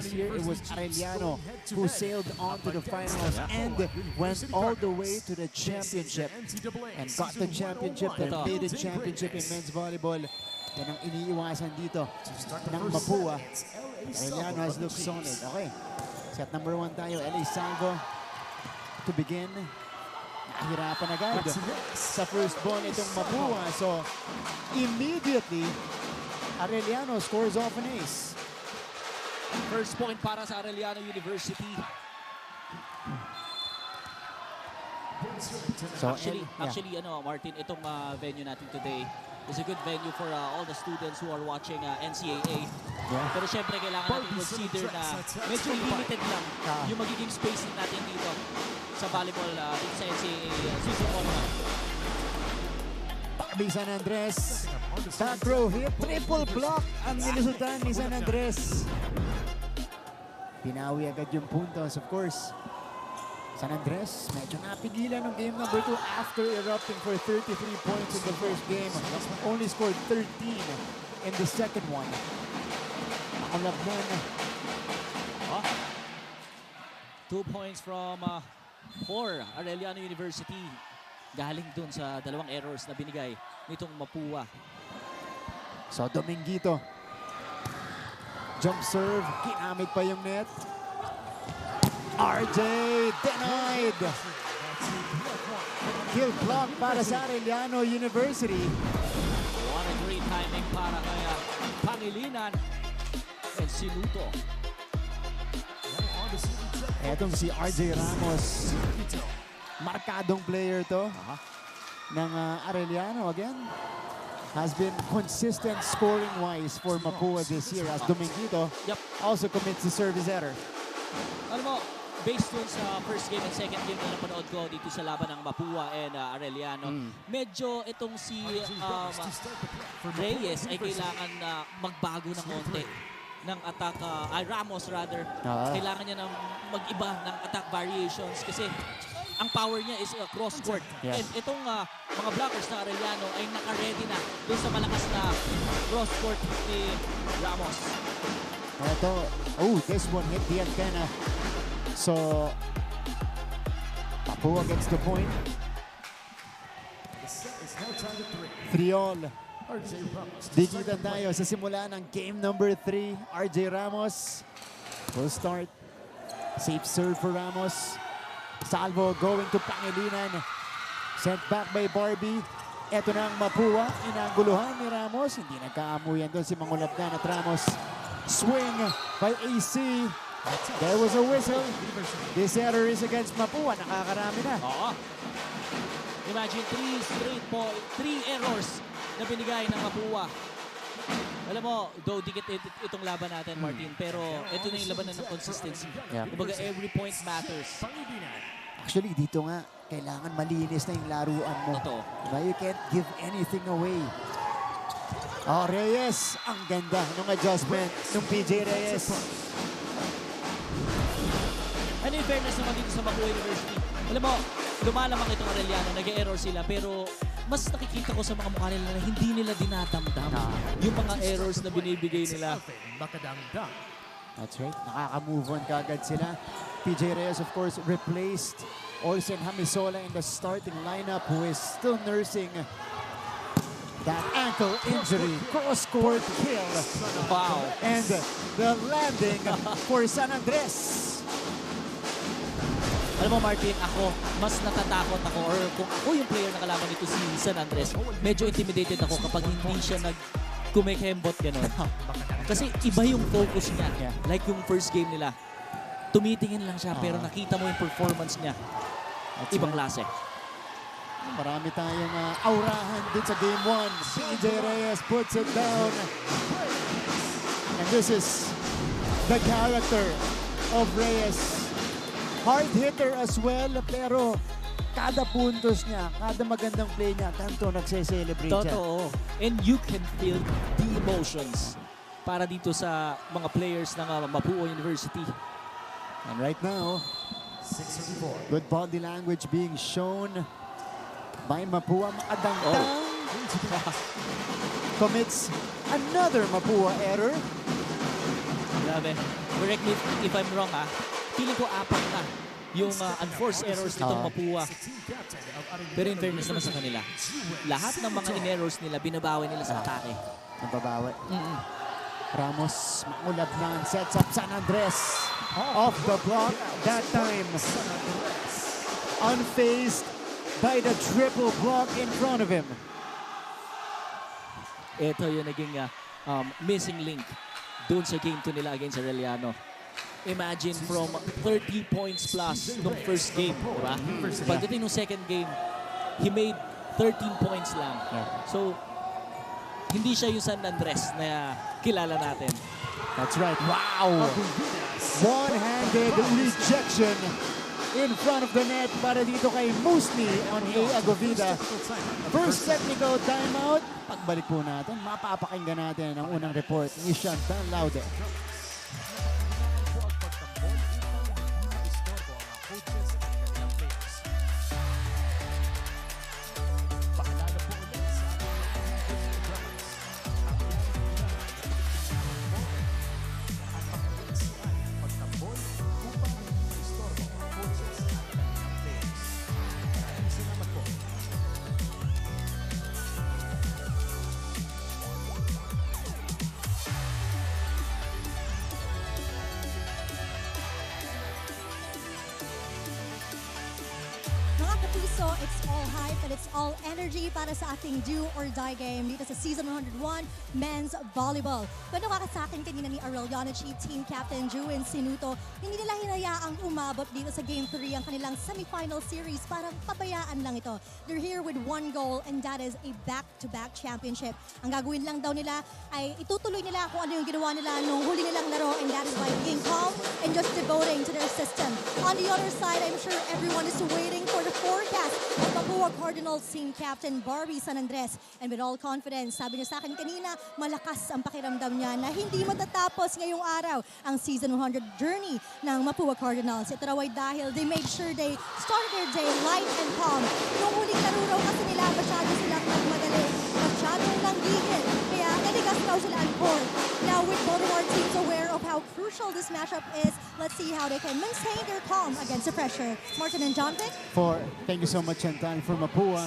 Last year, it was Arellano who sailed on to the finals and went all the way to the championship and got the championship, the maiden championship in men's volleyball. Yan ang iniiwasan dito ng Mapua. Arellano has looked solid. Okay, set number 1 tayo. LA Salvo to begin. Nahirapan agad sa first ball itong Mapua. So, immediately, Arellano scores off an ace. First point para sa Arellano University. So, actually, Martin, itong venue natin today is a good venue for all the students who are watching NCAA. Pero syempre, kailangan natin consider na medyo limited lang yung magiging spacing natin dito sa volleyball dito sa NCAA season 1. Barbie San Andres, back row hit, triple block ang nilusutan ni San Andres. Pinawi agad yung puntos, of course. San Andres, medyo napigilan ng game number 2 after erupting for 33 points in the first game. Only scored 13 in the second one. Nakalabnan. 2 points from Arellano University. Galing dun sa dalawang errors na binigay nitong Mapua. So, Dominguito. Jump serve, ginamit pa yung net. RJ denied. Kill block para sa Arellano University. What a great timing para kay Pangilinan and Sinuto. Etong si RJ Ramos. Markadong player to ng Arellano again. Has been consistent scoring-wise for Mapua this year as Dominguito also commits the service error. Alam mo, based dun sa first game and second game na napanood ko dito sa laban ng Mapua and Arellano, medyo itong si Reyes ay kailangan na magbago ng konti ng attack, Ramos rather. Kailangan niya ng mag-iba ng attack variations kasi ang power niya is cross-court. And itong mga blockers na Arellano ay naka-ready na doon sa malakas na cross-court ni Ramos. Ito, this one hit the antenna. So, Mapua gets the point. 3-all. Dikitan tayo sa simula ng game number 3. RJ Ramos will start. Safe serve for Ramos. Salvo going to Pangilinan. Sent back by Barbie. Ito na ang Mapua. Inangguluhan ni Ramos. Hindi nagkaamuyan doon si Mangulabdan at Ramos. Swing by AC. There was a whistle. This error is against Mapua. Nakakarami na. Imagine 3 errors na binigay ng Mapua. Alam mo, though dikit itong laban natin, Martin, pero ito na yung laban ng consistency. Kumbaga, every point matters. Actually, dito nga, kailangan malinis na yung laruan mo. Diba? You can't give anything away. Reyes. Ang ganda ng adjustment ng PJ Reyes. And in fairness naman dito sa Mapua University, alam mo, lumalamang itong Arellano, nag-error sila, pero mas nakikita ko sa mga mukha nila na hindi nila dinadamdam yung mga errors na binibigay nila. That's right. Nakaka-move on kagad sila. PJ Reyes, of course, replaced Olsen Hamisola in the starting lineup who is still nursing that ankle injury. Cross-court kill. Wow. And the landing for San Andres. Alam mo, Martin, mas natatakot ako, or kung ako yung player na kalaban nito si San Andres, medyo intimidated ako kapag hindi siya kumekembot gano'n. Kasi iba yung focus niya. Like yung first game nila. Tumitingin lang siya, pero nakita mo yung performance niya. Ibang klase. Marami tayong aurahan din sa game 1. PJ Reyes puts it down. And this is the character of Reyes. Hard hitter as well, pero kada puntos niya, kada magandang play niya, ganito nagse-celebrate siya. Totoo. And you can feel the emotions para dito sa mga players ng Mapua University. And right now, good body language being shown by Mapua. Makadangdang. Oh. Commits another Mapua error. Grabe. correct me if I'm wrong feeling ko 4 na yung unforced errors nitong Mapua. Pero in fairness naman sa kanila, lahat ng mga in-errors nila, binabawi nila sa atake. Nababawi. Ramos, maulab na, sets up San Andres. Off the block that time. Unfazed by the triple block in front of him. Ito yung naging missing link doon sa game 2 nila against Arellano. Imagine from 30 points plus nung first game, diba? Pagdating nung second game, he made 13 points lang. So, hindi siya yung San Andres na kilala natin. That's right. Wow! One-handed rejection in front of the net para dito kay Musni on A. Agovida. First technical timeout. Pagbalik po natin, mapapakinggan natin ang unang report ni Chantal Laude. So it's all hype and it's all energy para sa ating do or die game dito sa Season 101 Men's Volleyball. Kwento ka sa akin kanina ni Arellano Chi Team Captain Juwin Sinuto, hindi nila hinayaang umabot dito sa Game 3 ang kanilang semifinal series. Parang pabayaan lang ito. They're here with one goal and that is a back-to-back championship. Ang gagawin lang daw nila ay itutuloy nila kung ano yung ginawa nila nung huli nilang laro, and that is by being calm and just devoting to their system. On the other side, I'm sure everyone is waiting for the forecast of Mapua Cardinals Team Captain Barbie San Andres. And with all confidence, sabi niya sa akin kanina, malakas ang pakiramdam niya na hindi matatapos ngayong araw ang Season 100 journey ng Mapua Cardinals. Ito raw ay dahil they made sure they started their day light and calm. Nung huling laro raw kasi nila, masyado silang nagmadali, masyadong langgigil. Kaya naligas raw sila on court. Now with both of our teams aware of how crucial this matchup is, let's see how they can maintain their calm against the pressure. Martin and John Vic. Thank you so much, Chantal, for Mapua.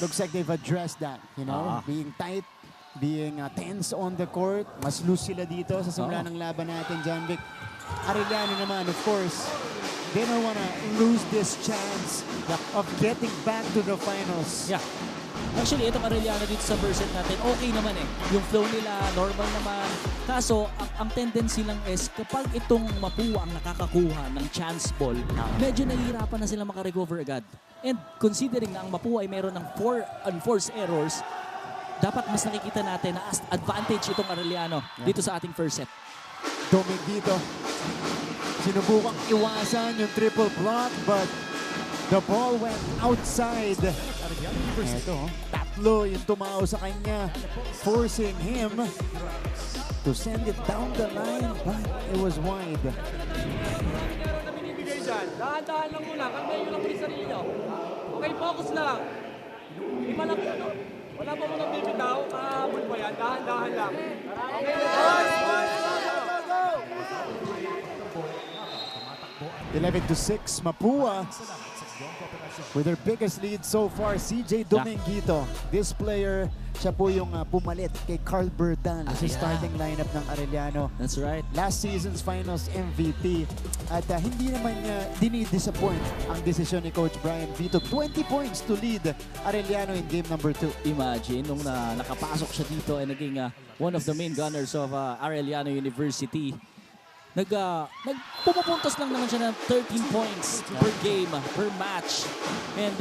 Looks like they've addressed that, you know, being tight, being tense on the court. Mas loose sila dito sa simula ng laban natin, John Vic. Arellano naman, of course, they don't want to lose this chance of getting back to the finals. Yeah. Actually, itong Arellano dito sa first set natin, okay naman eh. Yung flow nila, normal naman. Kaso, ang tendency lang is kapag itong Mapua ang nakakakuha ng chance ball, medyo nahihirapan na sila makarecover agad. And considering na ang Mapua ay meron ng 4 unforced errors, dapat mas nakikita natin na advantage itong Arellano dito sa ating first set. Dominguito, sinubukang iwasan yung triple block, but the ball went outside. Ito, tatlo yung tumao sa kanya, forcing him to send it down the line, but it was wide. Dahan-dahan lang muna, kalmahin nyo lang po yung sarili nyo. Okay, focus lang. Lima lang yun, no? Wala pa mo nang bibitaw, kahabol pa yan, dahan-dahan lang. Okay, go! 11-6, Mapua with their biggest lead so far, CJ Dominguito. This player, siya po yung pumalit kay Carl Berdan sa starting lineup ng Arellano. That's right. Last season's finals MVP. At hindi naman niya dinidisappoint ang desisyon ni Coach Brian Vito. 20 points to lead Arellano in game number 2. Imagine, nung nakapasok siya dito ay naging one of the main gunners of Arellano University. Pumapuntos lang naman siya ng 13 points per game, per match. And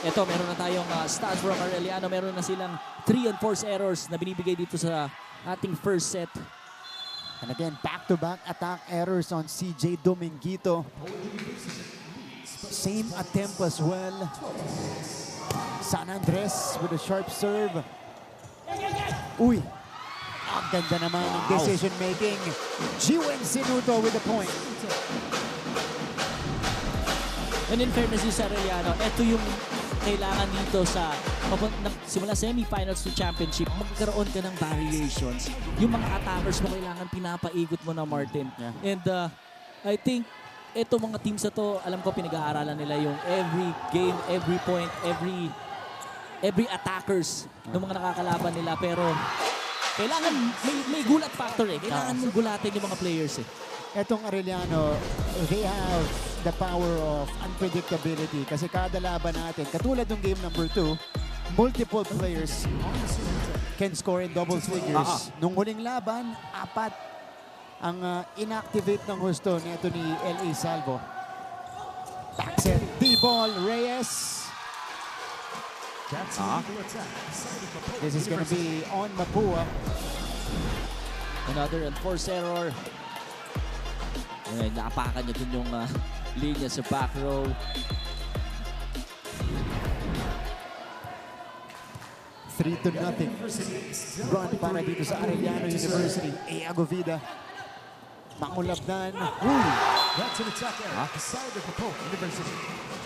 eto, meron na tayong stats from Arellano. Meron na silang 3 unforced errors na binibigay dito sa ating first set. And again, back-to-back attack errors on CJ Dominguito. Same attempt as well. San Andres with a sharp serve. Uy! Ang ganda naman ng decision-making. Jiwen Sinuto with the point. And in fairness yung sa Arellano, ito yung kailangan dito sa simula semifinals to championship, magkaroon ka ng variations. Yung mga attackers mo kailangan pinapaikot mo na, Martin. Yeah. And I think ito mga teams na to, alam ko pinag-aaralan nila yung every game, every point, every attackers ng mga nakakalaban nila. Pero kailangan may gulat factor eh. Kailangan mong gulatin yung mga players eh. Etong Arellano, they have the power of unpredictability kasi kada laban natin, katulad ng game number 2, multiple players can score in double figures. Nung huling laban, 4 ang inactivate ng husto nito ni LA Salvo. Backset, D-ball, Reyes. This is gonna be on Mapua. Another enforced error. Naapakan niya dun yung linya sa back row. Three to nothing. Run para dito sa Arellano University. Iago Vida. Mangulabnan. That's an attack error. Decided for Polk University.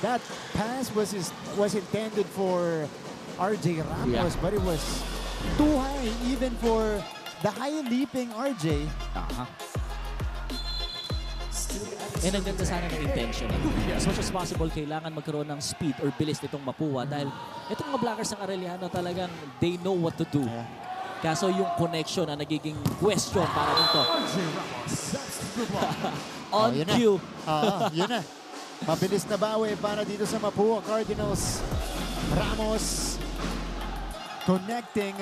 That pass was intended for RJ Ramos, but it was too high even for the high leaping RJ. And ang ganda sana ng intention. As much as possible, kailangan magkaroon ng speed or bilis nitong Mapua dahil itong mga blockers ng Arellano talagang they know what to do. Kaso yung connection na nagiging question para dito. On cue. Yun na. Mabilis na bawi para dito sa Mapua Cardinals. Ramos connecting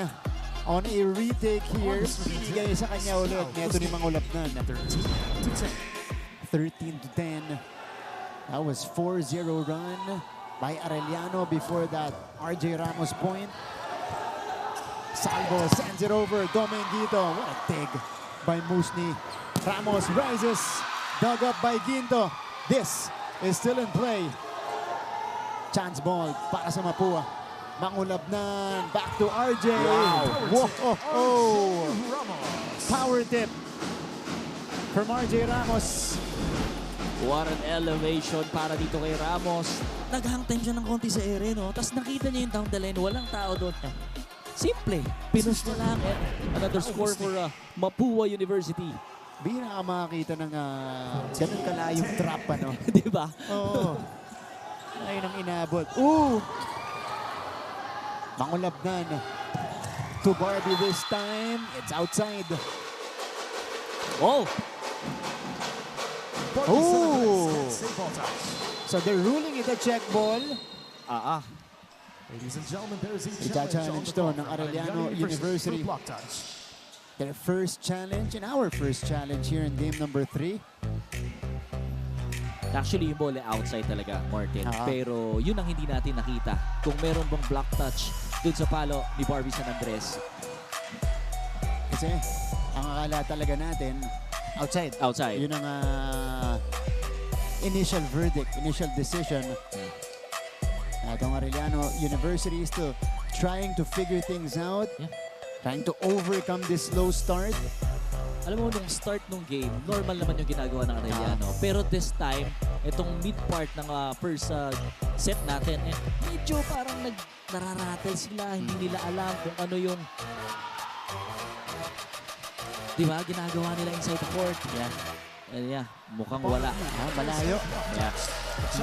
on a retake here. Binigay sa kanya ulit. Neto ni Mangulabnan. 13-10. That was 4-0 run by Arellano before that RJ Ramos point. Salvo sends it over. Dominguito. What a dig by Musni. Ramos rises. Dug up by Ginto. This is still in play. Chance ball para sa Mapua. Mangulabnan. Back to RJ. Wow. Whoa. Power tip from RJ Ramos. What an elevation para dito kay Ramos. Naghang time siya ng konti sa ere, no? Tapos nakita niya yung down the lane. Walang tao doon. Simple. Pinus na lang. Another score for Mapua University. Bihira ka makakita ng ganun kalayong trap, ano? Di ba? Oo. Ayun ang inabot. Mangulabnan. To Barbie this time. It's outside. So they're ruling it a check ball. Ladies and gentlemen, there's a challenge to ng Arellano University. Their first challenge and our first challenge here in game number 3. Actually, yung ball outside talaga, Martin. Pero yun ang hindi natin nakita. Kung meron bang block touch dun sa palo ni Barbie San Andres. Kasi ang akala talaga natin, outside. Yun ang initial verdict, initial decision. Itong Arellano University is still trying to figure things out. Trying to overcome this slow start. Alam mo, nung start nung game, normal naman yung ginagawa ng Arellano. Pero this time, itong mid part ng first set natin, medyo parang nararattle sila. Hindi nila alam kung ano yung ginagawa nila inside the court. Mukhang wala. Malayo.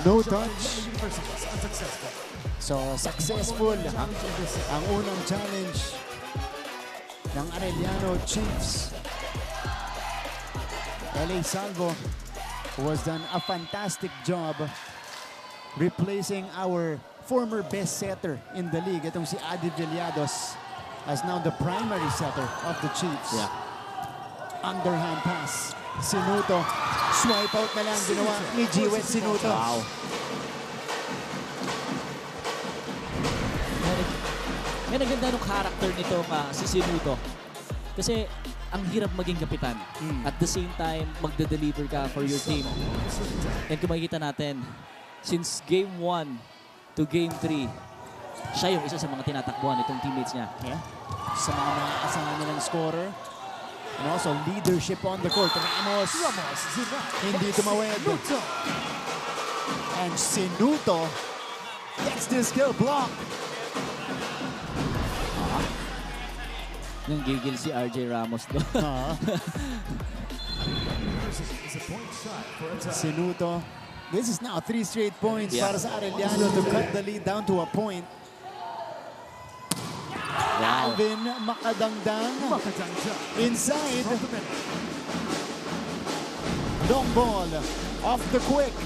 No touch. So, successful ang unang challenge ng Arellano Chiefs. LA Salvo was done a fantastic job replacing our former best setter in the league. Itong si Adi Villados as now the primary setter of the Chiefs. Underhand pass. Sinuto. Swipe out na lang ginawa ni G-Wet Sinuto. May naganda nung character nito si Sinuto. Kasi ang hirap maging kapitan. At the same time, magde-deliver ka for your team. And kung makikita natin, since game 1 to game 3, siya yung isa sa mga tinatakbuhan itong teammates niya. Sa mga asahan nilang scorer. And also leadership on the court. Ramos. Hindi tumawid. And Sinuto Gets this skill block. Nang gigil si RJ Ramos doon. Is a point shot for a tie. Sinuto. This is now 3 straight points Yeah. para sa Arellano to cut the lead down to a point. Wow. Alvin makadangdang Makadangdang inside. from the middle. Long ball off the quick.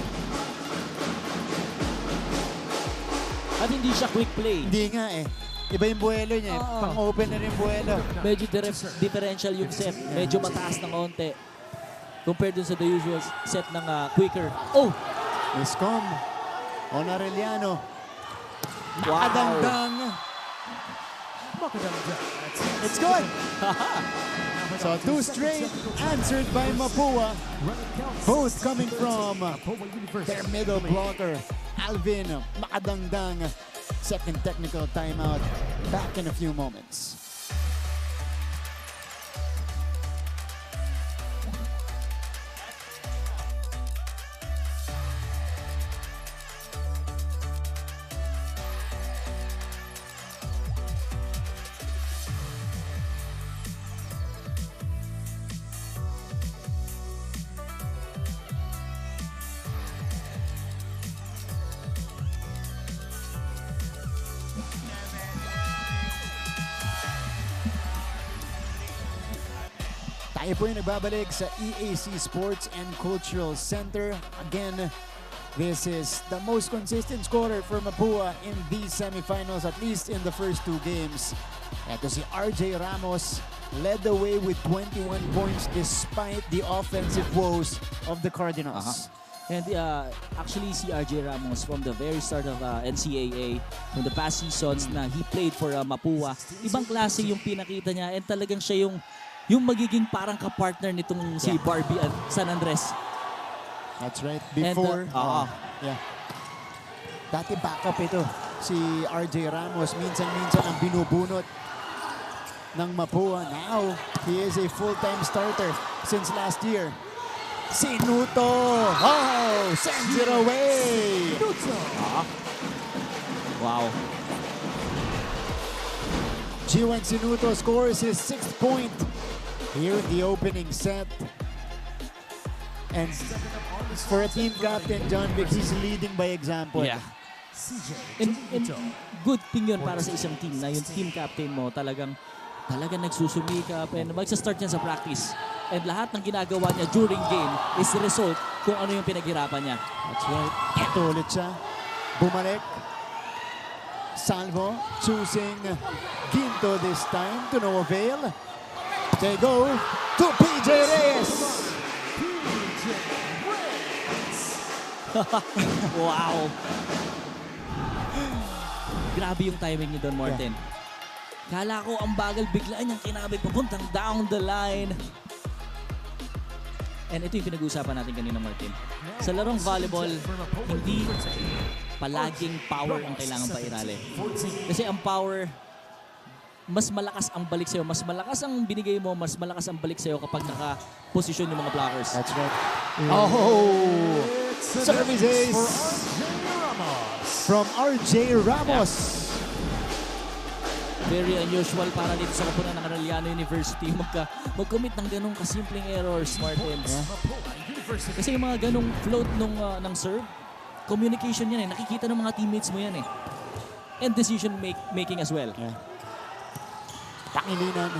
At hindi siya quick play. Hindi nga eh. Iba yung buwelo niya eh. Oo. Pang-open na rin buwelo. Medyo differential yung set. Medyo mataas ng konti. Compared dun sa the usual set ng quicker. Oh! Miscom on Arellano. Wow! Makadangdang. Makadangdang. It's good. So 2 straight answered by Mapua. Both coming from their middle blocker. Alvin Makadangdang. Second technical timeout. Back in a few moments. Tayo po yung nagbabalik sa EAC Sports and Cultural Center. Again, this is the most consistent scorer for Mapua in these semifinals, at least in the first 2 games. Ito si RJ Ramos, led the way with 21 points despite the offensive woes of the Cardinals. And actually, si RJ Ramos from the very start of NCAA, from the past seasons na he played for Mapua, ibang klase yung pinakita niya and talagang siya yung magiging parang ka-partner nitong si Barbie at San Andres. That's right. Before, yeah. Dati backup ito. Si RJ Ramos, minsan-minsan ang binubunot ng Mapua. Now, he is a full-time starter since last year. Sinuto! Oh! Sends it away! Wow. G1 Sinuto scores his 6th point here in the opening set. And for a team captain, John Vic, he's leading by example. Yeah. And good thing yun para sa isang team na yung team captain mo talagang nagsusumikap and magsa-start niya sa practice. And lahat ng ginagawa niya during game is the result kung ano yung pinaghirapan niya. That's right. Ito ulit siya. Bumalik. Salvo choosing Ginto this time to no avail. They go to PJ Reyes. Wow. Grabe yung timing ni Don Martin. Kala ko ang bagal, bigla niyang kinabig papuntang down the line. And ito yung pinag-uusapan natin kanina, Martin. Sa larong volleyball, hindi palaging power ang kailangan pairali. Kasi ang power, mas malakas ang balik sa'yo. Mas malakas ang binigay mo, mas malakas ang balik sa'yo kapag naka-posisyon yung mga blockers. That's right. Oh! Service ace from RJ Ramos. Very unusual para dito sa kapunan ng Arellano University mag-commit ng ganong kasimpleng errors, Martin. Kasi yung mga ganong float ng serve, communication yan eh. Nakikita ng mga teammates mo yan eh. And decision making as well. Yeah. Pangilinan.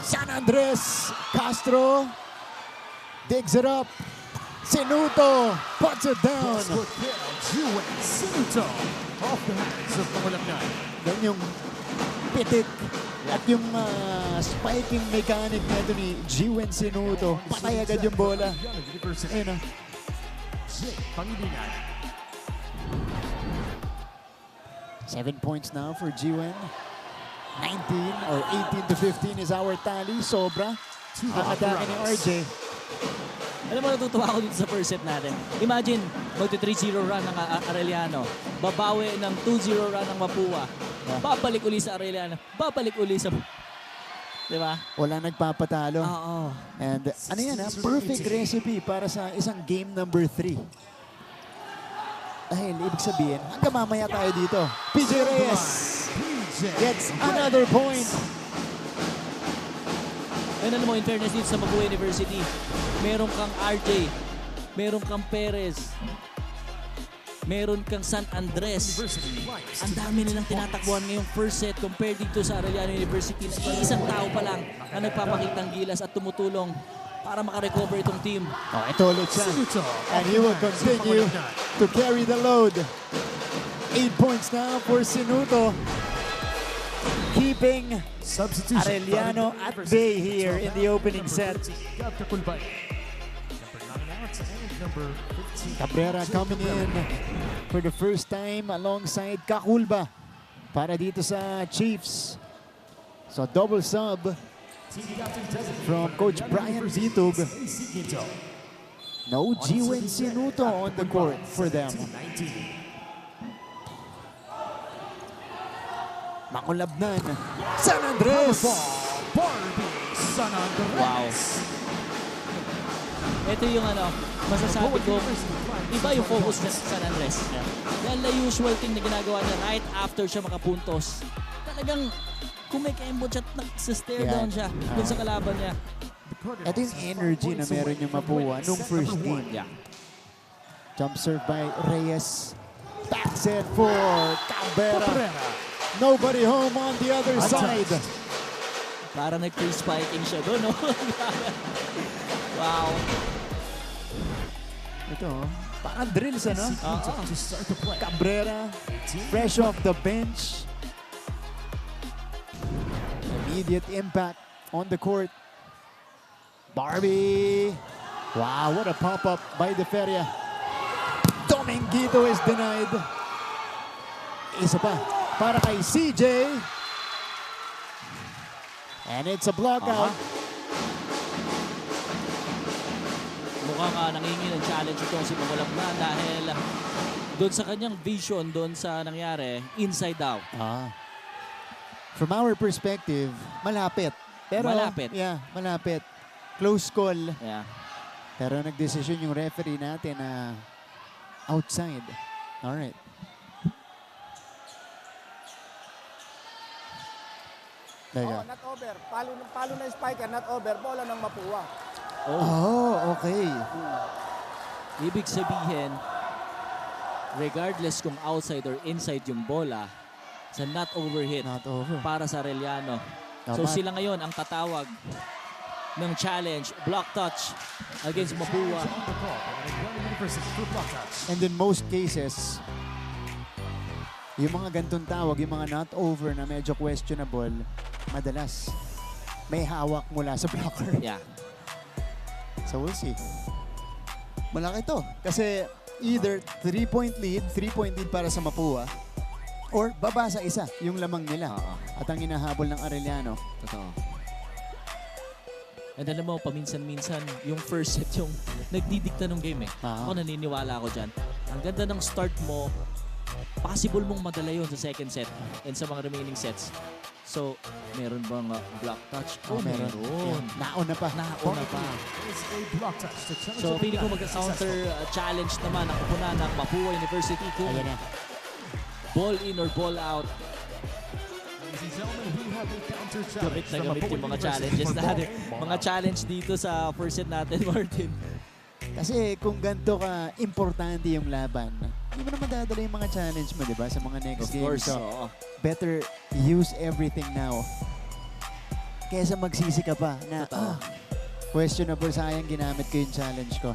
San Andres Castro digs it up. Sinuto puts it down. Sinuto off the hands of Pangulaknan. Yan yung pitik at yung spiking mechanic na ito ni G1 Sinuto. Patay agad yung bola. Ayun na. Pangilinan. 7 points now for G1. 19 or 18 to 15 is our tally. Sobra. Ang atake ni RJ. Alam mo, natutuwa ako dito sa first set natin. Imagine, magti-3-0 run ng Arellano. Babawi ng 2-0 run ng Mapua. Babalik uli sa Arellano. Babalik uli sa... Diba? Wala nagpapatalo. Oo. And ano yan ha? Perfect recipe para sa isang game number 3. Dahil ibig sabihin, hanggang mamaya tayo dito. PJ Reyes gets another point. And alam mo, in fairness dito sa Mapua University, meron kang RJ, meron kang Perez, meron kang San Andres. Ang dami nilang tinatakbuhan ngayong first set compared dito sa Arellano University na isang tao pa lang na nagpapakitang gilas at tumutulong para makarecover itong team. Oh, ito ulit siya. And he will continue to carry the load. 8 points now for Sinuto. Keeping Arellano at bay here in the opening set. Cabrera coming in for the first time alongside Kakulba para dito sa Chiefs. So double sub from Coach Brian Ditug. No Jiwen Sinuto on the court for them. Makulabnan. San Andres! Wow. Ito yung masasabi ko, iba yung focus niya sa San Andres. Dahil the usual thing na ginagawa niya right after siya makapuntos. Talagang kung may kaimbot siya, nagsistare down siya dun sa kalaban niya. Ito yung energy na meron yung Mapua nung first game. Jump serve by Reyes. Back set for Cabrera. Nobody home on the other side. Para nag-free spiking siya doon, no? Wow. Ito, parang drills, ano? Cabrera, fresh off the bench. Immediate impact on the court. Barbie. Wow, what a pop-up by the Feria. Dominguito is denied. Isa pa para kay CJ. And it's a block out. Mukhang nangingi ng challenge itong si Makulabnan dahil doon sa kanyang vision, doon sa nangyari, inside out. From our perspective, malapit. Pero, malapit. Yeah, malapit. Close call. Yeah. Pero nagdesisyon yung referee natin na outside. Alright. Oh, not over. Palo na spiker, not over. Bola ng Mapua. Oh, okay. Ibig sabihin, regardless kung outside or inside yung bola, sa not over hit Not over. para sa Arellano. So Tama. sila ngayon ang tatawag ng challenge, block touch against Mapua. And in most cases, yung mga gantong tawag, yung mga not over na medyo questionable, madalas may hawak mula sa blocker. Yeah. So we'll see. Malaki to. Kasi either 3-point lead para sa Mapua, or baba sa isa yung lamang nila. At ang hinahabol ng Arellano. Totoo. And alam mo, paminsan-minsan, yung first set yung nagdidikta ng game eh. Ako naniniwala ako dyan. Ang ganda ng start mo, possible mong madala yun sa second set and sa mga remaining sets. So, meron bang block touch? Meron. Yeah. Nauna pa. So, pili ko mag-counter challenge naman ang kupunan ng Mapua University kung Ayan na. ball in or ball out. Gamit na gamit yung mga challenges natin. Mga challenge dito sa first set natin, Martin. Kasi kung ganito ka importante yung laban, hindi mo naman dadala yung mga challenge mo, di ba? Sa mga next Of games. course, So, oo. better use everything now. Kesa magsisi ka pa na, questionable, sayang ginamit ko yung challenge ko.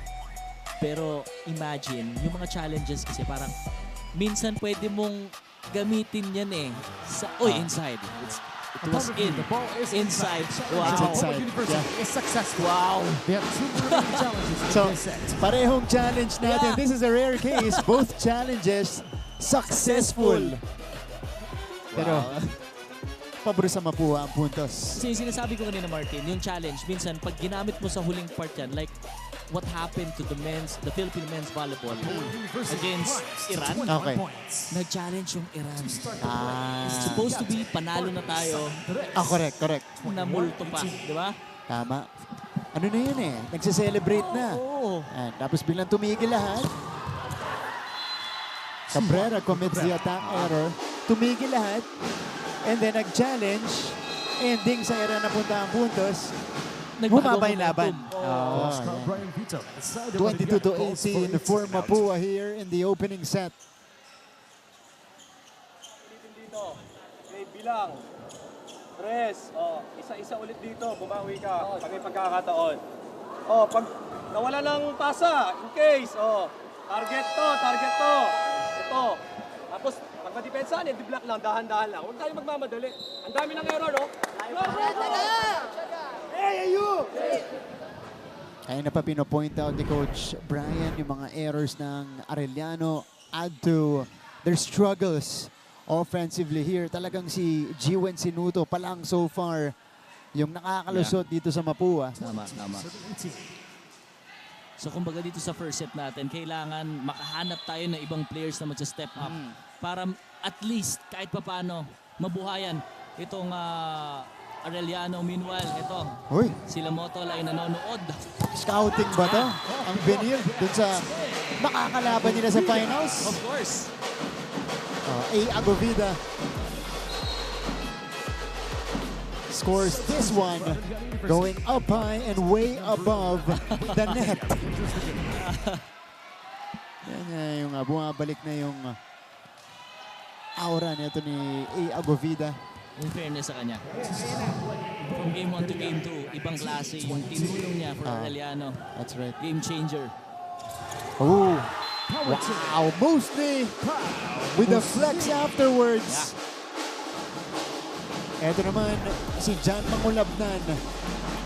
Pero imagine, yung mga challenges kasi parang minsan pwede mong gamitin yan eh. Sa, inside. It was in. Inside. Wow. It's inside. Yeah. Is successful. Wow. They have two remaining challenges in So, this set. parehong challenge natin. Yeah. This is a rare case. Both challenges successful. Pero, pabor sa Mapua ang puntos. Kasi yung sinasabi ko kanina, Martin, yung challenge, minsan pag ginamit mo sa huling part yan, like what happened to the Philippine men's volleyball against Iran. Okay. Nag-challenge yung Iran. Ah, Supposed to be panalo na tayo, correct. na multo pa, di ba? Tama. Ano na yun eh? Nagse-celebrate na. Oo. Tapos biglang tumigil lahat. Cabrera commits the attack error. Tumigil lahat. And then nag-challenge. Ending sa era na punta ang puntos. Bumaba yung laban. Cross count Oh, Brian Vito. Inside of 22 to Calls 18 for timeout. Mapua here in the opening set. Ulitin dito. Okay, bilang. Press. Isa-isa ulit dito. Bumawi ka. Pag may pagkakataon. Pag nawala ng pasa, in case. Target to, target to. Ito. Tapos, pag ma-depensahan, di-block lang, dahan-dahan lang. Huwag tayo magmamadali. Ang dami ng error, no? Kaya na pa pinopoint out ni Coach Brian yung mga errors ng Arellano add to their struggles offensively here. Talagang si Gwen Sinuto pa lang so far yung nakakalusot dito sa Mapua. Tama. So kumbaga dito sa first set natin, kailangan makahanap tayo ng ibang players na mag-step up para at least kahit papaano mabuhayan itong Arellano. Meanwhile, ito, Uy, sila Motol ay nanonood. scouting ba to? Ang Benil dun sa makakalaban nila sa finals. Of course. A. Agovida scores this one, going up high and way above the net. Yan yung bumabalik na yung aura nito ni A. Agovida. In fairness sa kanya. From game 1 to game 2, ibang klase yung tinulong niya for Arellano. That's right. Game changer. Oh, wow, mostly with the flex afterwards. Ito naman, si John Mangulabnan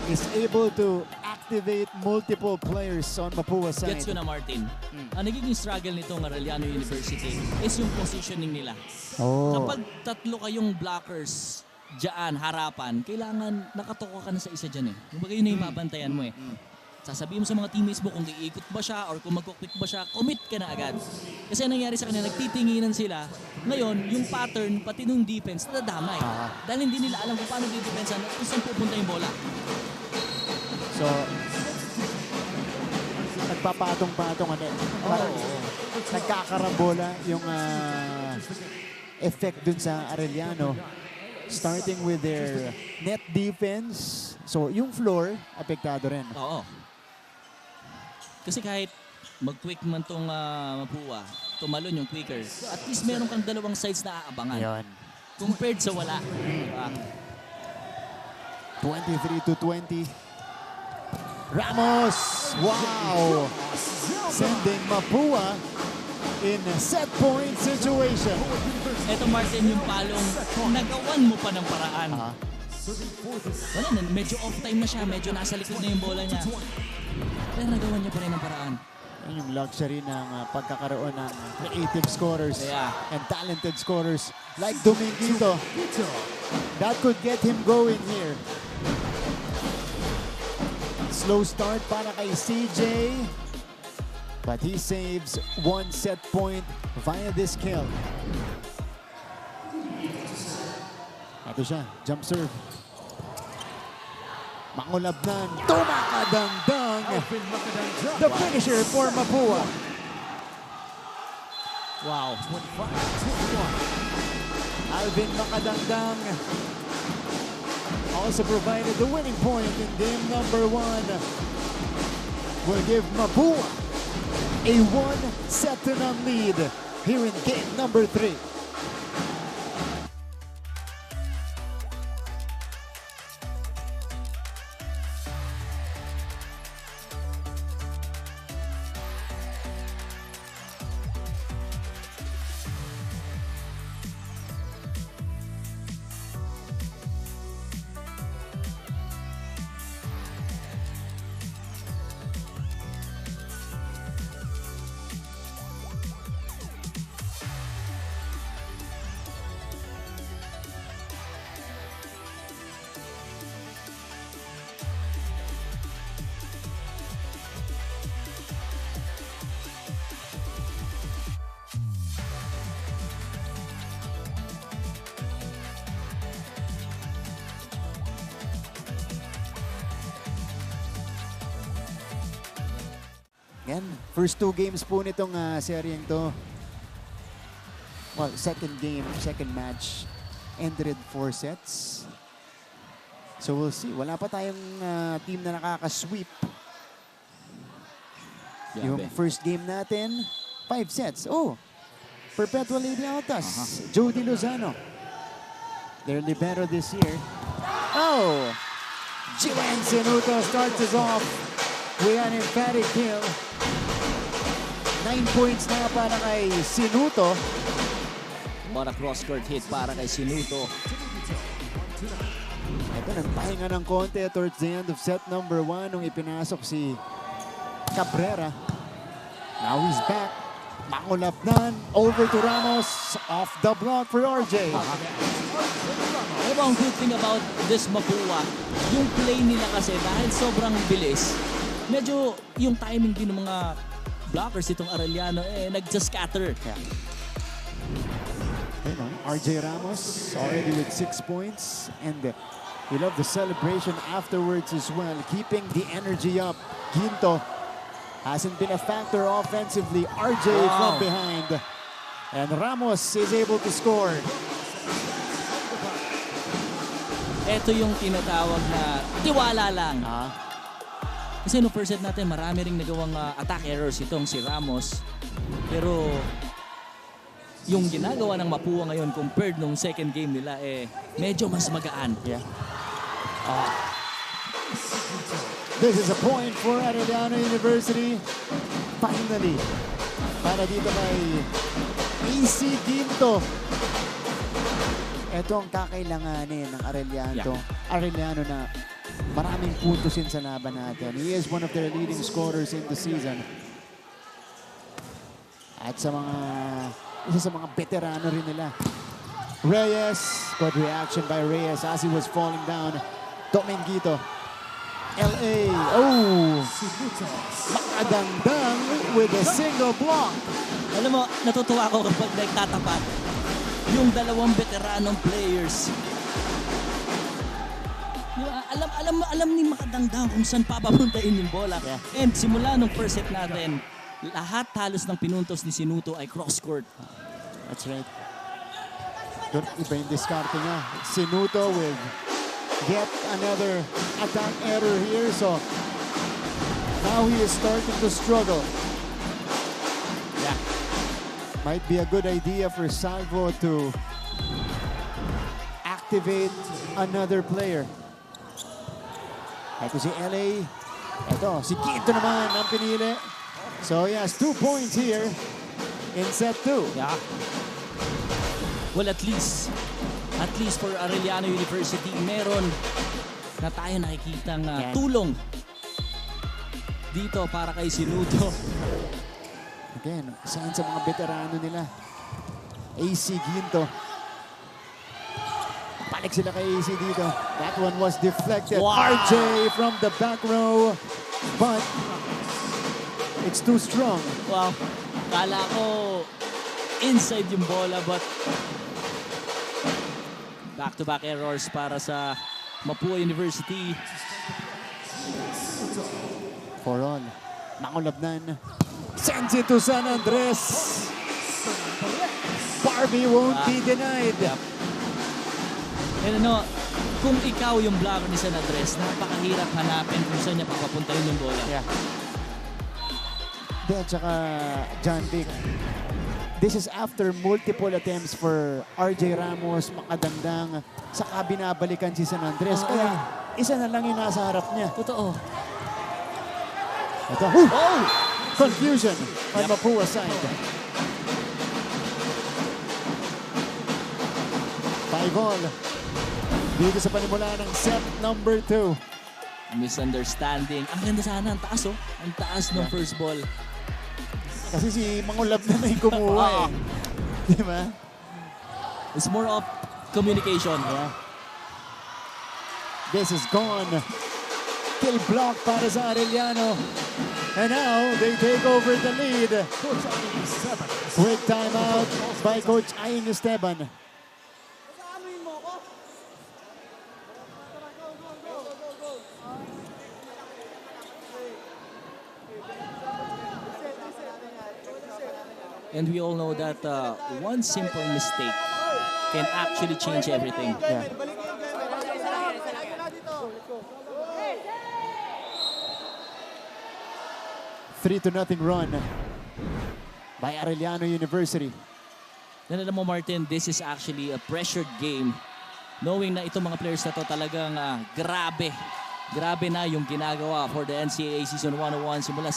is able to activate multiple players on Mapua side. Gets ko na, Martin. Ang nagiging struggle nitong Arellano University is yung positioning nila. Oh, Kapag tatlo kayong blockers dyan, harapan, kailangan nakatoka ka na sa isa dyan eh. Kumbaga yun na yung babantayan mo eh. Sasabihin mo sa mga teammates mo kung iikot ba siya or kung mag-quick ba siya, commit ka na agad. Kasi ang nangyari sa kanila, nagtitinginan sila. Ngayon, yung pattern, pati nung defense, nadadamay. Dahil hindi nila alam kung paano didepensa at kung saan pupunta yung bola. so nagpapatong-patong ano. Parang nagkakarambola yung effect dun sa Arellano. Starting with their net defense. So yung floor, apektado rin. Oo. Kasi kahit mag-quick man tong Mapua, tumalon yung quicker, at least meron kang dalawang sides na aabangan. Ayun. Compared sa wala. Diba? 23 to 20. Ramos! Wow! Sending Mapua in a set point situation. Ito, Martin, yung palong nagawan mo pa ng paraan. Wala na, medyo off-time na siya, medyo nasa likod na yung bola niya. Pero nagawan niya pa rin ng paraan. Yan yung luxury ng pagkakaroon ng creative scorers and talented scorers like Dominguito. That could get him going here. Slow start para kay CJ. But he saves one set point via this kill. Ito siya, jump serve. Mangulabnan, tumakadangdang. The finisher for Mapua. Wow. Alvin Makadangdang also provided the winning point in game number 1. Will give Mapua a 1-0 lead here in game number 3. Yan, first 2 games po nitong seryeng to. well, second match ended 4 sets. So we'll see. Wala pa tayong team na nakaka-sweep. Yung first game natin, 5 sets. Oh, Perpetual Lady Altas, Jody Lozano. Their libero this year. Oh, Joanne Sinuto starts us off with an emphatic kill. 9 points na para kay Sinuto. What a cross-court hit para kay Sinuto. Ito, nagpahinga ng konti towards the end of set number 1 nung ipinasok si Cabrera. Now he's back. Makulapnan, over to Ramos, off the block for RJ. Alam mo, ang good thing about this Mapua, yung play nila kasi dahil sobrang bilis, medyo yung timing din ng mga blockers itong Arellano, nag-scatter. Yeah. RJ Ramos already with 6 points, and we love the celebration afterwards as well, keeping the energy up. Ginto hasn't been a factor offensively. RJ from behind, and Ramos is able to score. Ito yung tinatawag na tiwala lang. Kasi no first set natin, marami ring nagawang attack errors itong si Ramos. Pero yung ginagawa ng Mapua ngayon compared nung second game nila, medyo mas magaan. Yeah. This is a point for Arellano University. Finally, para dito kay AC Ginto. Ito ang kakailanganin ng Arellano na maraming puntusin sa laban natin. He is one of their leading scorers in the season. At isa sa mga veterano rin nila. Reyes, good reaction by Reyes as he was falling down. Dominguito. LA, makadangdang with a single block. Alam mo, natutuwa ako kapag nagtatapat yung dalawang veteranong players. Alam ni Makadangdang kung saan papapuntain yung bola. Yeah. And simula nung first set natin, lahat halos ng pinuntos ni Sinuto ay cross-court. That's right. Doon iba yung diskarte niya. Sinuto with yet another attack error here. So now he is starting to struggle. Yeah. Might be a good idea for Salvo to activate another player. Ito si LA. Ito, si Quinto naman ang pinili. So he has 2 points here in set 2. Yeah. Well, at least for Arellano University, meron na tayo nakikitang tulong dito para kay Sinuto. Again, saan sa mga veterano nila. AC Ginto. Balik sila kay AC dito. That one was deflected. Wow. RJ from the back row. But it's too strong. Wow. Kala ko inside yung bola, but back-to-back errors para sa Mapua University. For all. Makulabnan. Sends it to San Andres. Barbie won't be denied. Yep. And kung ikaw yung blocker ni San Andres, napakahirap hanapin kung saan niya papapuntahin yung bola. Yeah. At saka John Vic. This is after multiple attempts for RJ Ramos, Makadangdang, saka binabalikan si San Andres. Kaya isa na lang yung nasa harap niya. Totoo. Ito. Confusion on Mapua side. 5-all. Dito sa panimula ng set number 2. Misunderstanding. Ang ganda sana, ang taas Ang taas ng first ball. Kasi si Mangulab na may kumuha Di ba? It's more of communication. Yeah. This is gone. Kill block para sa Arellano. And now they take over the lead. Quick timeout by Coach Aing Esteban. And we all know that one simple mistake can actually change everything. Yeah. 3-0 run by Arellano University. Yan alam mo Martin, this is actually a pressured game. Knowing na itong mga players na to talagang grabe na yung ginagawa for the NCAA Season 101 simula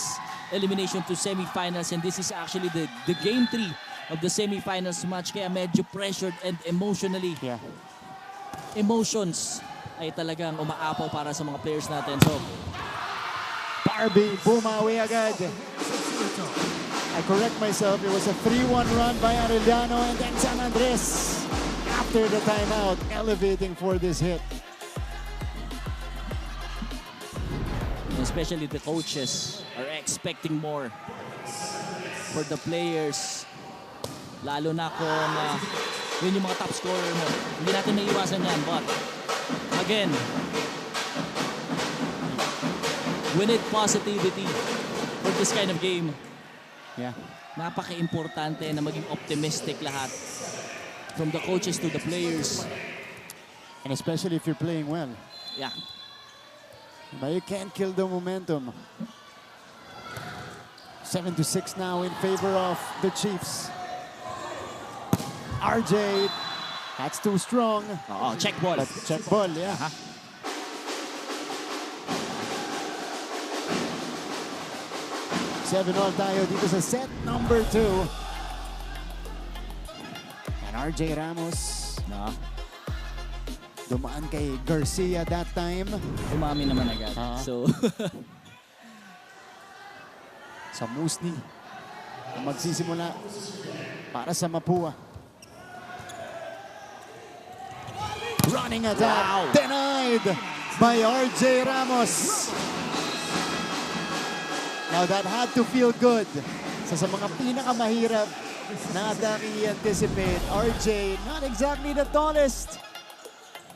elimination to semifinals, and this is actually the game 3 of the semifinals match, kaya medyo pressured and emotionally. Yeah. Emotions ay talagang umaapaw para sa mga players natin. So, Barbie bumawi agad. I correct myself, it was a 3-1 run by Arellano, and then San Andres after the timeout elevating for this hit. especially the coaches are expecting more for the players. Lalo na kung yun yung mga top scorer mo. Hindi natin maiiwasan yan, but again, we need positivity for this kind of game. Yeah. Napaka-importante na maging optimistic lahat. From the coaches to the players. And especially if you're playing well. Yeah. But you can't kill the momentum. 7-6 now in favor of the Chiefs. RJ, that's too strong. Oh, check ball. But check ball, yeah. 7-all tayo dito sa set number 2. And RJ Ramos. No. Dumaan kay Garcia that time. Umami naman agad. So, sa Musni ang magsisimula para sa Mapua. Running attack. Wow. Denied by RJ Ramos. Now that had to feel good. Sa mga pinakamahirap na i-anticipate. RJ, not exactly the tallest,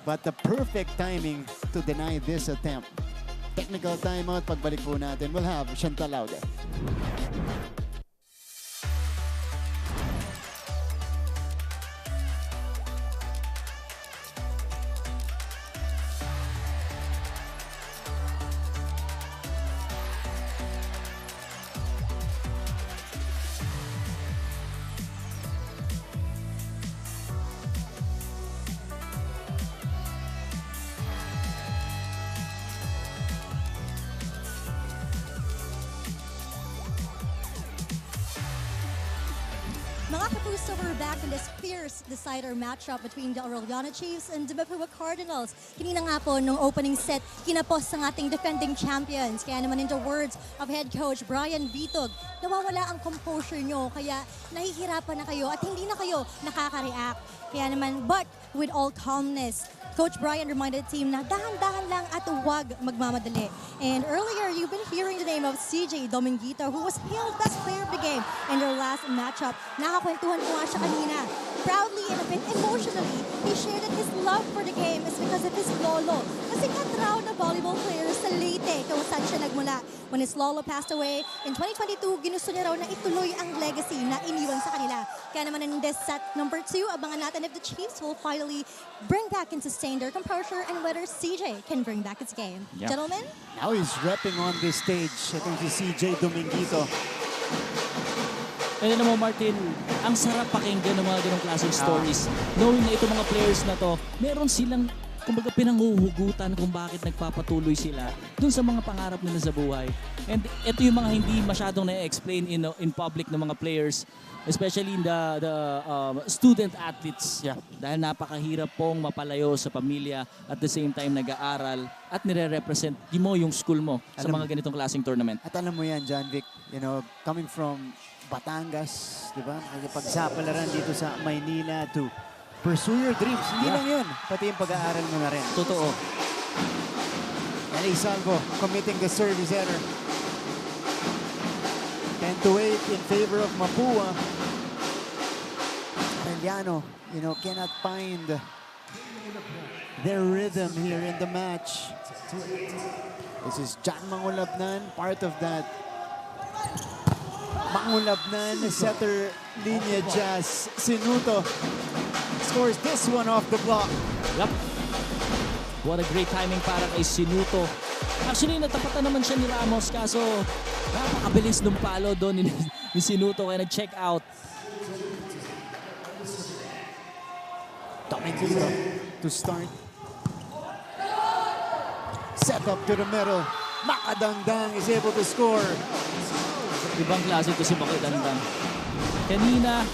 but the perfect timing to deny this attempt. Technical timeout. Pagbalik po natin, we'll have Chantal Laude. Mga kapuso, we're back in this fierce decider matchup between the Arellano Chiefs and the Mapua Cardinals. Kanina nga po, nung opening set, kinapos ang ating defending champions. Kaya naman in the words of head coach Brian Bitog, nawawala ang composure nyo, kaya nahihirapan na kayo at hindi na kayo nakaka-react. Kaya naman, but with all calmness, Coach Brian reminded the team na dahan-dahan lang at huwag magmamadali. And earlier, you've been hearing the name of CJ Dominguito, who was hailed best player of the game in their last matchup. Nakakwentuhan ko nga siya kanina. Proudly and a bit emotionally, he shared that his love for the game is because of his lolo. Kasi katraw na volleyball player sa Leyte kung saan siya nagmula. When his lolo passed away in 2022, ginusto niya raw na ituloy ang legacy na iniwan sa kanila. Kaya naman in this set number 2, abangan natin if the Chiefs will finally bring back and sustain their composure and whether CJ can bring back his game. Yeah. Gentlemen? Now he's repping on this stage. Itong si CJ Dominguito. Kaya naman Martin, ang sarap pakinggan ng mga ganong klaseng stories. Knowing na itong mga players na to, meron silang kumbaga pinanghuhugutan kung bakit nagpapatuloy sila dun sa mga pangarap nila sa buhay. And ito yung mga hindi masyadong na-explain in public ng mga players, especially in the student athletes. Yeah. Dahil napakahirap pong mapalayo sa pamilya at the same time nag-aaral at nire-represent mo yung school mo sa mga ganitong klaseng tournament. At alam mo yan, John Vic, you know, coming from Batangas, di ba? Nakipagsapalaran dito sa Maynila to pursue your dreams. Hindi lang yun, pati yung pag-aaral mo na rin. Totoo. Eli Salvo committing the service error. 10-8 in favor of Mapua. Arellano, you know, cannot find their rhythm here in the match. This is John Mangulabnan, part of that Mangulabnan, setter linya Jazz. Sinuto scores this one off the block. Yup. What a great timing para kay Sinuto. Actually, natapatan naman siya ni Ramos kaso napakabilis ng palo doon ni Sinuto kaya nag-check out. Dominguez to start. Set up to the middle. Makadangdang is able to score. Ibang klase ito si Makadangdang. Kanina,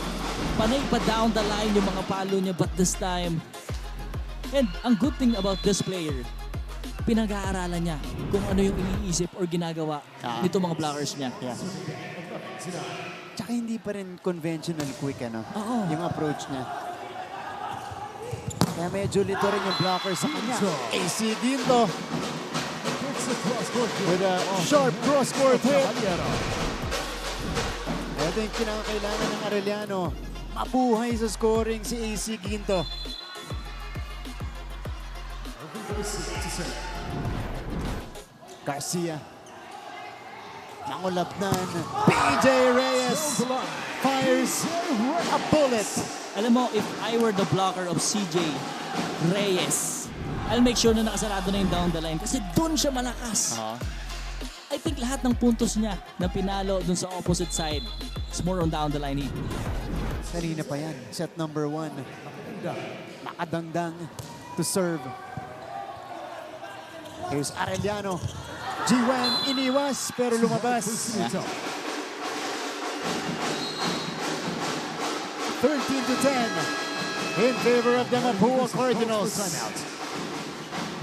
panay pa down the line yung mga palo niya but this time. And ang good thing about this player, pinag-aaralan niya kung ano yung iniisip or ginagawa nito mga blockers niya. Yeah. Tsaka hindi pa rin conventional quick yung approach niya. Kaya medyo lito rin yung blocker sa kanya. AC Ginto with a sharp cross-court hit. Ito yung kinakailangan ng Arellano. Mabuhay sa scoring si AC Ginto. Garcia. Mangulabnan. PJ Reyes fires a bullet. Alam mo, if I were the blocker of CJ Reyes, I'll make sure na nakasarado na yung down the line kasi doon siya malakas. I think lahat ng puntos niya na pinalo dun sa opposite side is more on down the line. Kanina pa yan. Set number 1. Makadangdang to serve. Here's Arellano. G1 iniwas pero lumabas. 13 to 10 in favor of the Mapua Cardinals.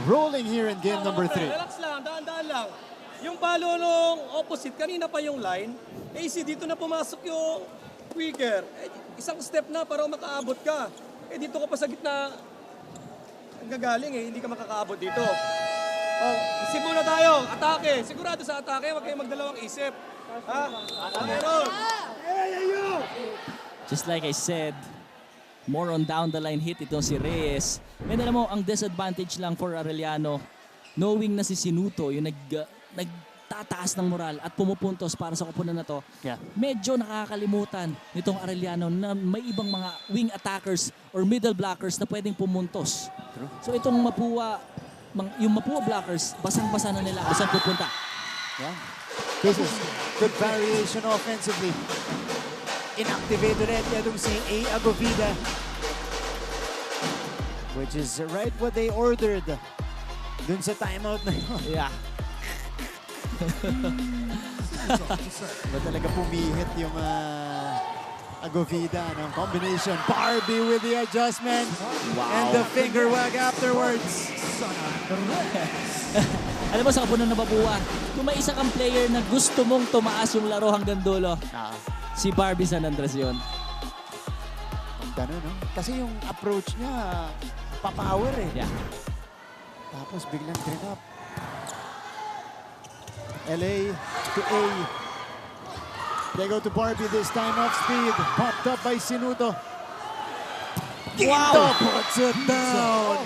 Rolling here in game number 3. Relax lang, daan-daan lang. Yung palo nung opposite, kanina pa yung line. AC dito na pumasok yung quicker. Isang step na para makaabot ka. Dito ka pa sa gitna. Ang gagaling hindi ka makakaabot dito. Isip muna tayo, atake. Sigurado sa atake, huwag kayong magdalawang isip. Meron. Just like I said, more on down the line hit itong si Reyes. And alam mo, ang disadvantage lang for Arellano, knowing na si Sinuto yung nagtataas ng moral at pumupuntos para sa kupunan na to, medyo nakakalimutan nitong Arellano na may ibang mga wing attackers or middle blockers na pwedeng pumuntos. So itong yung Mapua blockers, basang-basa na nila kung saan pupunta. This is good variation offensively. Inactivate ulit itong si A. Agovida. Which is right what they ordered dun sa timeout na yun. Yeah. Ba talaga pumihit yung Agovida ng combination. Barbie with the adjustment. And the finger wag afterwards. Alam mo sa kapunan na Mapua, kung may isa kang player na gusto mong tumaas yung laro hanggang dulo, si Barbie San Andres yun. Ganun, no? Kasi yung approach niya, pa-power Yeah. Tapos biglang drain up. LA to A. They go to Barbie this time off speed. Popped up by Sinuto. Ginto puts it down.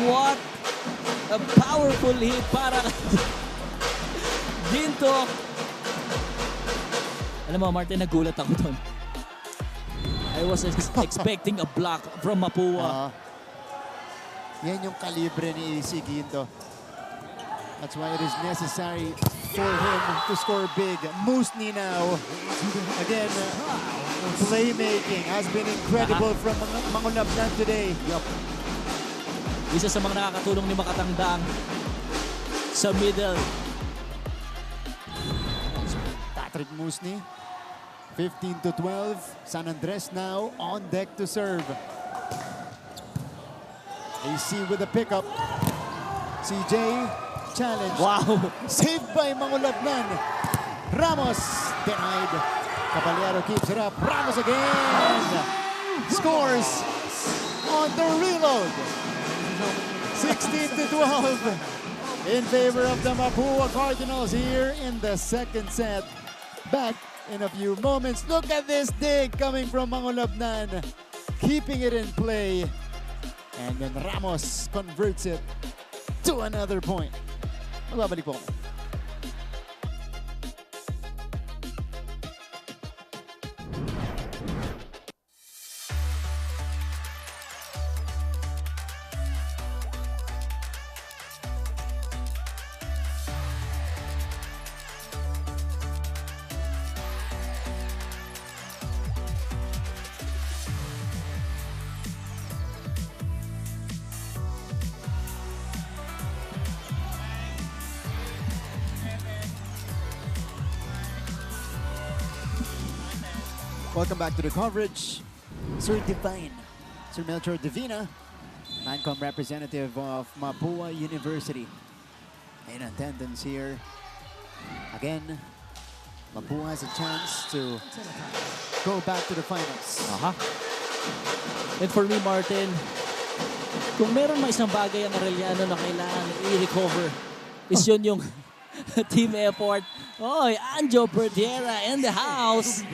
What a powerful hit para Ginto. Alam mo, Martin, nagulat ako doon. I was expecting a block from Mapua. Yan yung kalibre ni AC Ginto. That's why it is necessary for him to score big. Musni now. Again, playmaking has been incredible from Mangulabnan today. Isa sa mga nakakatulong ni Makatangdang sa middle. Patrick Musni. 15 to 12. San Andres now on deck to serve. AC with a pickup. CJ challenge. Wow! Saved by Mangulabnan. Ramos denied. Caballero keeps it up. Ramos again. Scores on the reload. 16 to 12 in favor of the Mapua Cardinals here in the second set. Back in a few moments. Look at this dig coming from Mangulabnan. Keeping it in play. And then Ramos converts it to another point. Magbabalik po. Welcome back to the coverage. Sir Divine, Sir Melchor Divina, Mancom representative of Mapua University, in attendance here. Again, Mapua has a chance to go back to the finals. And for me, Martin, kung meron may isang bagay ang Arellano na kailangan i-recover, is yun yung team effort. Oy, Anjo Perdiera in the house.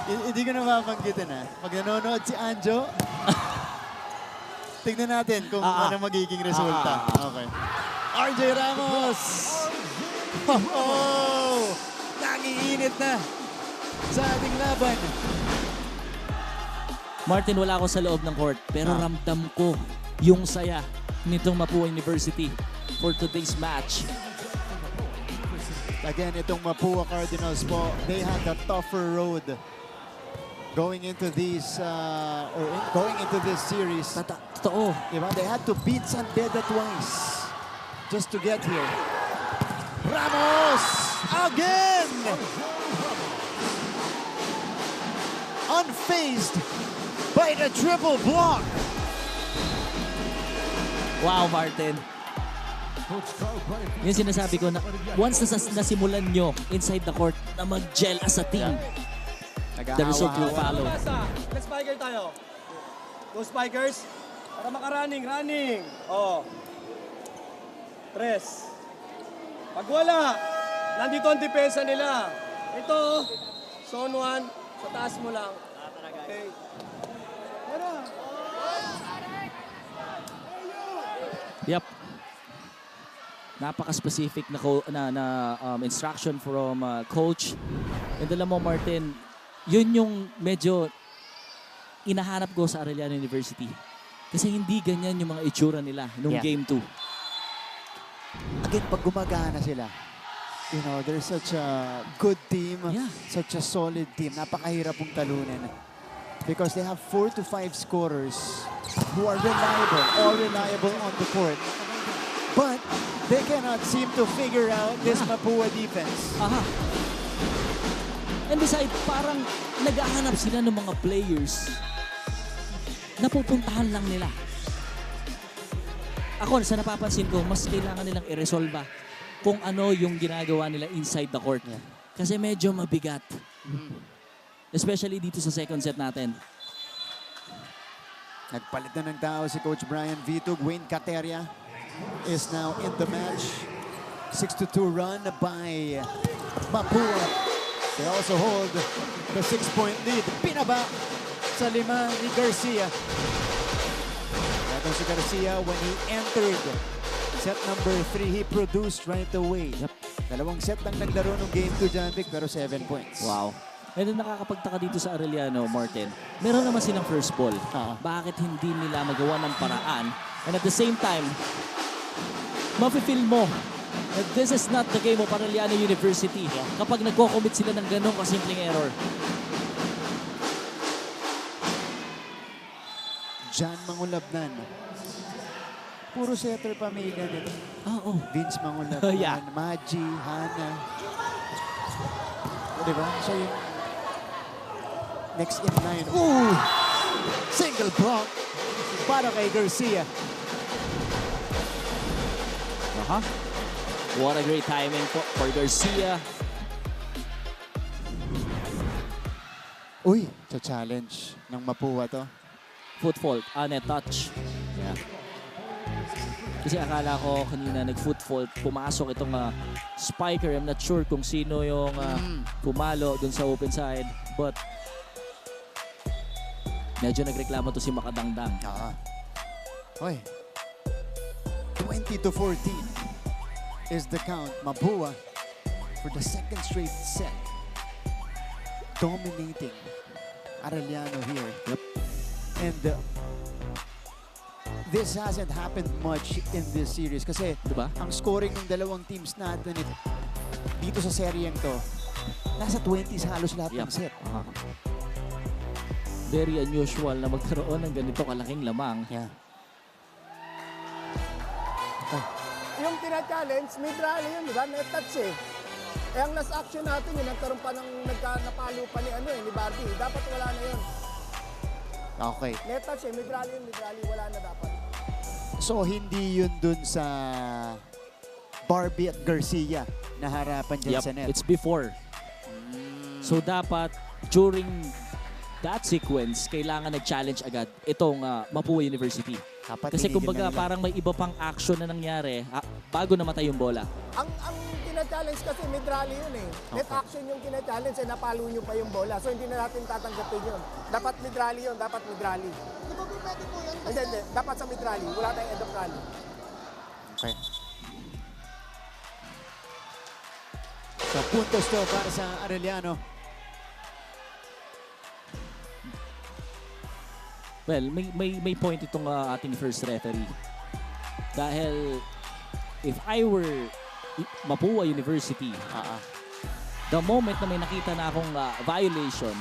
Hindi ko na mapanggitin ha. Pag nanonood si Anjo, tignan natin kung ano magiging resulta. Okay. RJ Ramos! Oh! Nangiinit na sa ating laban. Martin, wala ako sa loob ng court, pero ramdam ko yung saya nitong Mapua University for today's match. Again, itong Mapua Cardinals po, they had a tougher road going into these going into this series. Totoo. Diba? They had to beat San Beda twice just to get here. Ramos again, unfazed by the triple block. Wow, Martin. Yung sinasabi ko na once nasimulan nyo inside the court na mag-gel as a team, the result will follow. Let's spiker tayo. Go spikers. Para maka-running. Oh. Press. Pag wala, nandito ang depensa nila. Ito, zone 1, sa taas mo lang. Okay. Yep. Napaka-specific na instruction from coach. And alam mo, Martin, yun yung medyo inahanap ko sa Arellano University. Kasi hindi ganyan yung mga itsura nila nung Game 2. Again, pag gumagana sila, you know, they're such a good team, such a solid team. Napakahirap pong talunin. Because they have 4 to 5 scorers who are all reliable on the court. But they cannot seem to figure out this Mapua defense. And besides, parang naghahanap sila ng mga players na pupuntahan lang nila. Ako, sa napapansin ko, mas kailangan nilang i-resolve kung ano yung ginagawa nila inside the court. Kasi medyo mabigat. Especially dito sa second set natin. Nagpalit na ng tao si Coach Brian Vitug. Wayne Cateria is now in the match. 6-2 run by Mapua. They also hold the 6-point lead. Pinaba sa 5 ni Garcia. Ito si Garcia, when he entered set number 3, he produced right away. Dalawang set lang naglaro ng Game 2 dyan, Vic, pero 7 points. Wow. And then nakakapagtaka dito sa Arellano, Martin, meron naman silang first ball. Bakit hindi nila magawa ng paraan? And at the same time, mafe-feel mo that this is not the game of Arellano University kapag nagko-commit sila ng ganong kasimpleng error. John Mangulabnan. Puro setter pamilya nito. Vince Mangulabnan, Maji, Hana. Diba? So yung next in line. Ooh! Single block para kay Garcia. What a great timing for Garcia. Uy, challenge ng Mapua to. Foot fault, net touch. Kasi akala ko kanina nag-foot fault, pumasok itong spiker. I'm not sure kung sino yung pumalo dun sa open side. But medyo nagreklamo to si Makadangdang. Hoy, 20-14 is the count. Mapua for the second straight set. Dominating Arellano here. And this hasn't happened much in this series kasi diba? Ang scoring ng dalawang teams natin dito sa seryeng to, nasa 20s halos lahat ng set. Very unusual na magkaroon ng ganito kalaking lamang. Yung tina-challenge, mid-rally yun, di ba? May touch eh. Eh, ang last action natin, yung nagkaroon pa ng napalo pa ni Barbie. Dapat wala na yun. Okay. Net touch eh, mid rally, wala na dapat. So, hindi yun dun sa Barbie at Garcia na harapan dyan sa net. It's before. So dapat during that sequence, kailangan nag-challenge agad itong Mapua University. Dapat Kasi tinigil kumbaga na nila. parang may iba pang action na nangyari bago namatay yung bola. Ang kina-challenge kasi mid rally yun eh. Net action yung kina-challenge eh, napalo nyo pa yung bola. So hindi na natin tatanggapin yun. Dapat mid rally yun, dapat mid rally. Di ba pwede po yun? Hindi. Dapat sa mid rally. Wala tayong end of rally. Okay. So, puntos to para sa Arellano. Well, may point itong ating first referee. Dahil if I were Mapua University, the moment na may nakita na akong violation,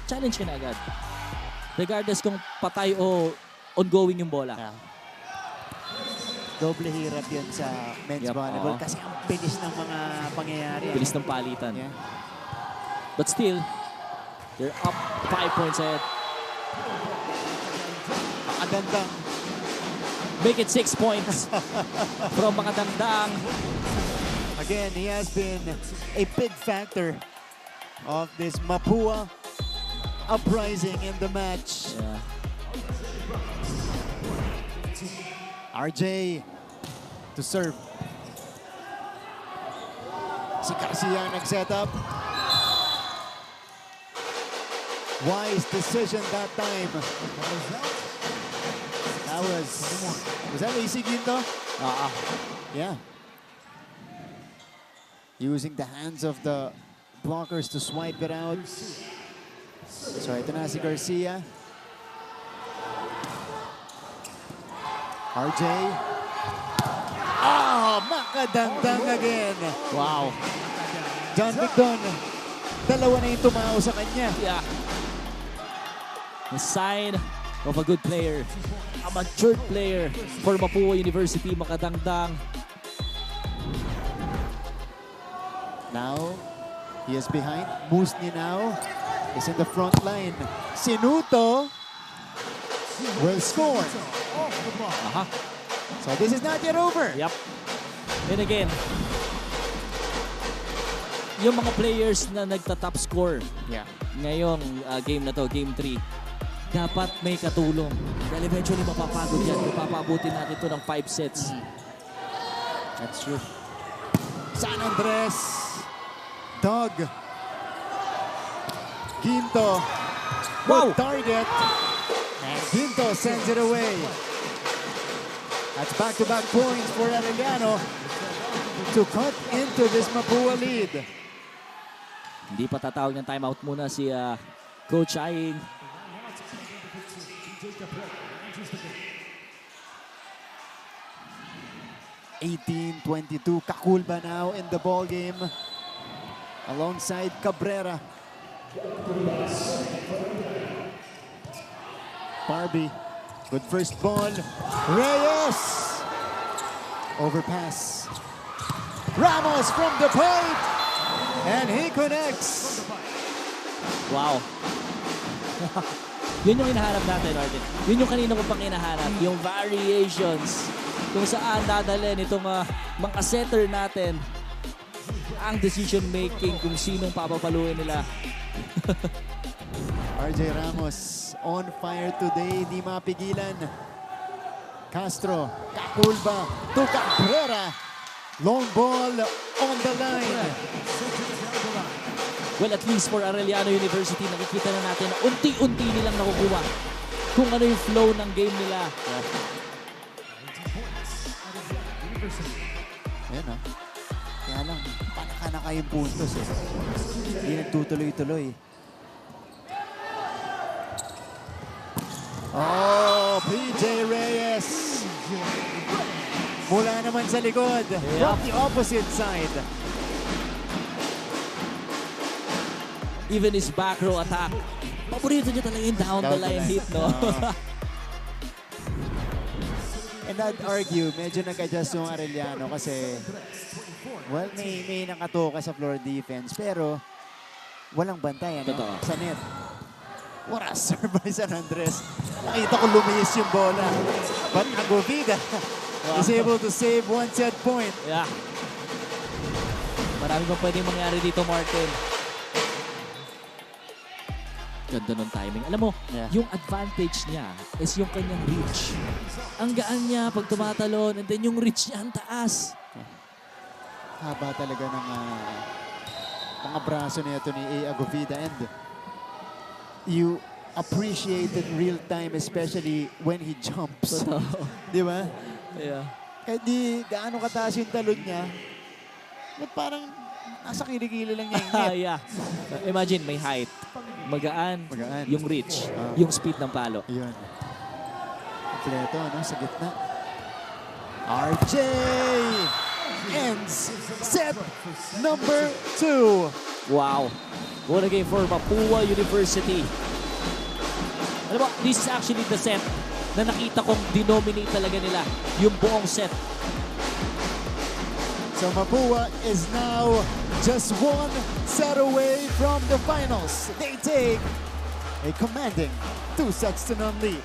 challenge ka na agad. Regardless kung patay o ongoing yung bola. Doble hirap yun sa men's volleyball kasi ang bilis ng mga pangyayari. Bilis ng palitan. Yeah. But still, they're up 5 points ahead. Makadandang. Make it 6 points from Makadandang. Again, he has been a big factor of this Mapua uprising in the match. Yeah. RJ to serve. Si Garcia nag-set up. Wise decision that time. That was that AC Ginto? Yeah. Using the hands of the blockers to swipe it out. So ito na si Garcia. RJ. Makadangdang again. Wow. John Victon, dalawa na yung tumao sa kanya. Yeah. A sign of a good player. A matured player for Mapua University, Makadangdang. Now, he is behind. Musni now is in the front line. Sinuto will score. So this is not yet over. Yep. And again, yung mga players na nagta-top score ngayong game na to, game 3, dapat may katulong. Dahil eventually mapapagod yan. Ipapabutin natin to ng 5 sets. That's true. San Andres. Doug. Ginto. Wow! Good target. And Ginto sends it away. That's back-to-back points for Arellano to cut into this Mapua lead. Hindi pa tatawag ng timeout muna si Coach Aing. (18-22). Kakulba now in the ball game alongside Cabrera. Barbie. Good first ball. Reyes. Overpass. Ramos from the point. And he connects. Wow. Yun yung hinahanap natin, Arden. Yun yung kanina ko pang hinahanap. Yung variations. Kung saan dadalhin itong mga setter natin. Ang decision making kung sinong papapaluin nila. RJ Ramos on fire today, di mapigilan. Castro, Kakulba to Cabrera. Long ball on the line. Well, at least for Arellano University, nakikita na natin na unti-unti nilang nakukuha kung ano yung flow ng game nila. Ayan o. Kaya lang, panaka-naka yung puntos eh. Hindi nagtutuloy-tuloy. Oh, PJ Reyes. Mula naman sa likod. From the opposite side. Even his back row attack. Paborito niya talaga yung down the line hit, no? And I'd argue, medyo nag-adjust yung Arellano kasi Well, may nakatoka sa floor defense, pero walang bantay, ano? Totoo. Sa net. What a serve by San Andres. Nakita ko lumiis yung bola. But Agovida is able to save one set point. Yeah. Marami pa pwedeng mangyari dito, Martin. Ganda ng timing. Alam mo, yung advantage niya is yung kanyang reach. Ang gaan niya pag tumatalon, and then yung reach niya ang taas. Haba talaga ng mga braso nito ni Agovida, and you appreciate it real time, especially when he jumps. Di ba? Yeah. Kahit di gaano kataas yung talon niya, but parang nasa kilikili lang niya yung net. Yeah. Imagine, may height. Magaan. Yung reach. Yung speed ng palo. Yun. Kompleto, no? Sa gitna. RJ ends set number 2. Wow. What a game for Mapua University. Alam mo, this is actually the set na nakita kong dinominate talaga nila yung buong set. So Mapua is now just one set away from the finals. They take a commanding 2-0 lead.